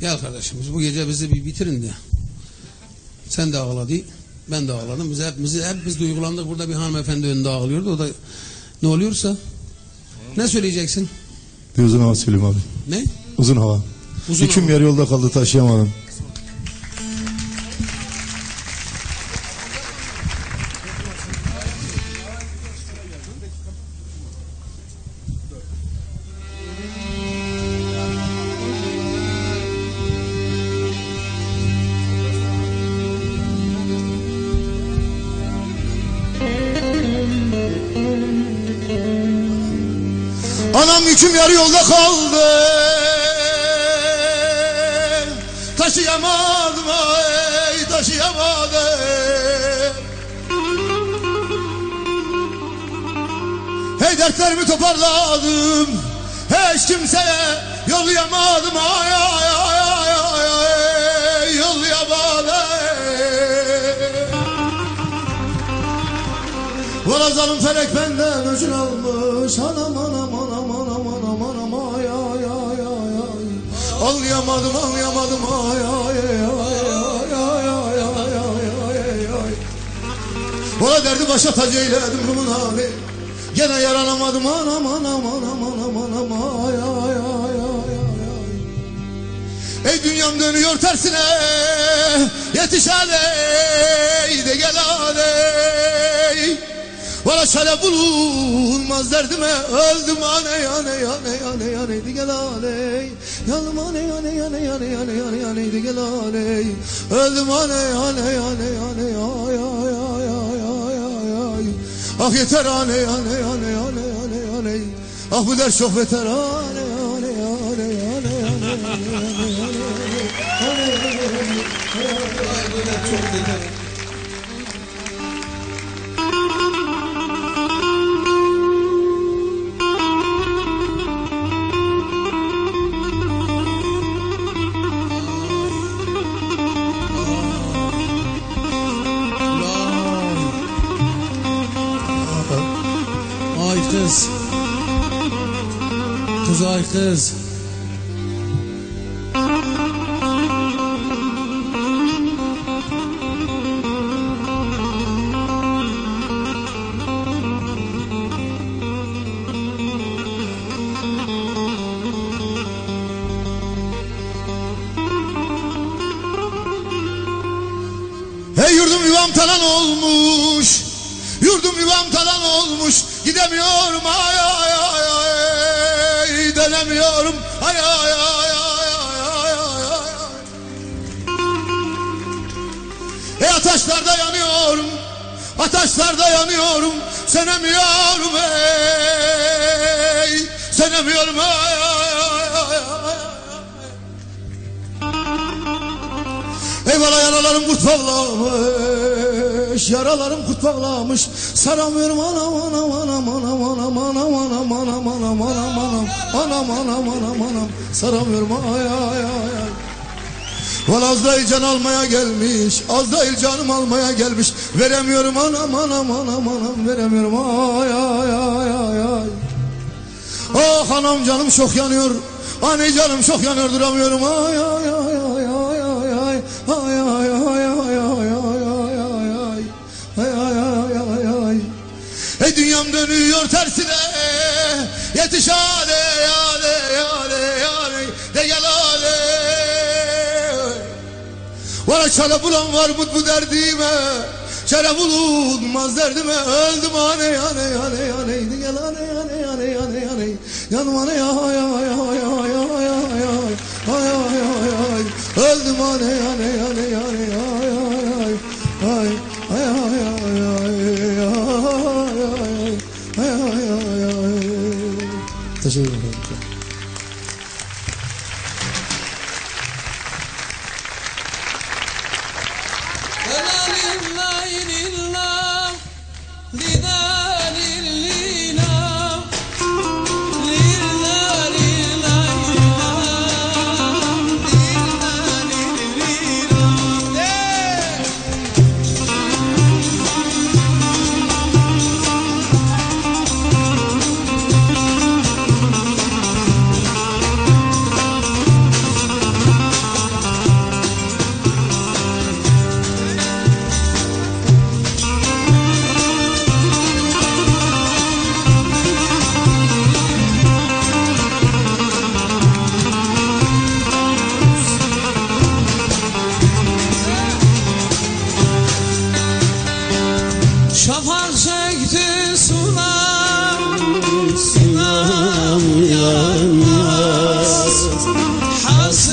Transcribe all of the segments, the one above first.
Gel kardeşim, bu gece bizi bir bitirin de. Sen de ağladı, ben de ağladım. Hepimiz duygulandık. Burada bir hanımefendi önünde ağlıyordu. O da ne oluyorsa. Ne söyleyeceksin? Bir uzun hava söyleyeyim abi. Ne? Uzun hava. Yüküm yarı yolda kaldı, taşıyamadım. Anam yüküm yarı yolda kaldı, taşıyamadım ay, taşıyamadım. Hey dertlerimi toparladım, hiç kimseye yollayamadım ay ay ay ay ay, ay yollayamadım. Valla zalim felek benden öcün almış, anam anam anam anam anam anam ay ay ay ay ay. Anlayamadım anlayamadım ay ay ay ay ay ay ay ay ay ay. Valla derdi başa tac eyledim rumun hali, gene yaranamadım anam anam anam anam anam ay ay ay ay ay. Ey dünyam dönüyor tersine, yetiş aley de gel aley. Valla çare bulunmaz derdime, öldüm aney aney aney aney aney de gel aley. Yanım aney aney aney aney aney aney aney de gel aley. Öldüm aney aney aney aney ay ay ay ay ay ay ay. Ah yeter aney aney aney aney aney aney. Ah bu dert çok beter aney aney aney aney aney aney aney. Bu dert çok beter. Kız. Kız ay kız. Hey yurdum yuvam talan olmuş, yurdum yuvam talan olmuş. Gidemiyorum ay ay ay ay, dönemiyorum ay ay ay ay ay ay ay. Hey ateşlerde yanıyorum, ateşlerde yanıyorum, sönemiyorum ey, sönemiyorum ay ay ay ay ay. Eyvallah yaralarım kurt bağlamış, yaralarım kurt bağlamış. Saramıyorum anam anam anam anam anam anam anam anam anam anam anam anam anam anam. Saramıyorum ay ay ay ay. Valla Azrail can almaya gelmiş, Azrail canım almaya gelmiş. Veremiyorum anam anam anam anam, veremiyorum ay ay ay ay ay. Ah anam canım çok yanıyor, anne canım çok yanıyor, duramıyorum ay ay ay ay ay ay ay ay ay ay ay ay ay ay. Ey dünyam dönüyor tersine, yetiş aley aley aley aley de gel aley. Valla çare bulan var mı bu derdime, çare bulunmaz derdime. Öldüm aney aney aney aney de gel aney aney aney aney aney. Yanım aney ay ay ay ay ay ay ay ay ay ay ay. Öldüm aney aney aney aney ay ay ay ay ay ay ay. Teşekkür ederim.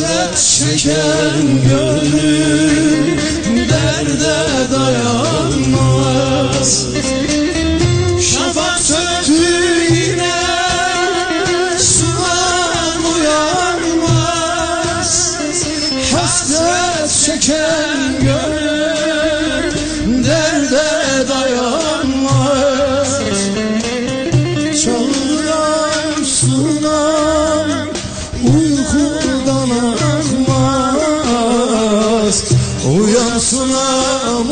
Hasret çeken gönül derde dayanmaz. Şafak söktü yine sular uyanmaz. Hasret çeken gönül derde dayanmaz. Çaldıran sular uykudan akmaz. Uyansın am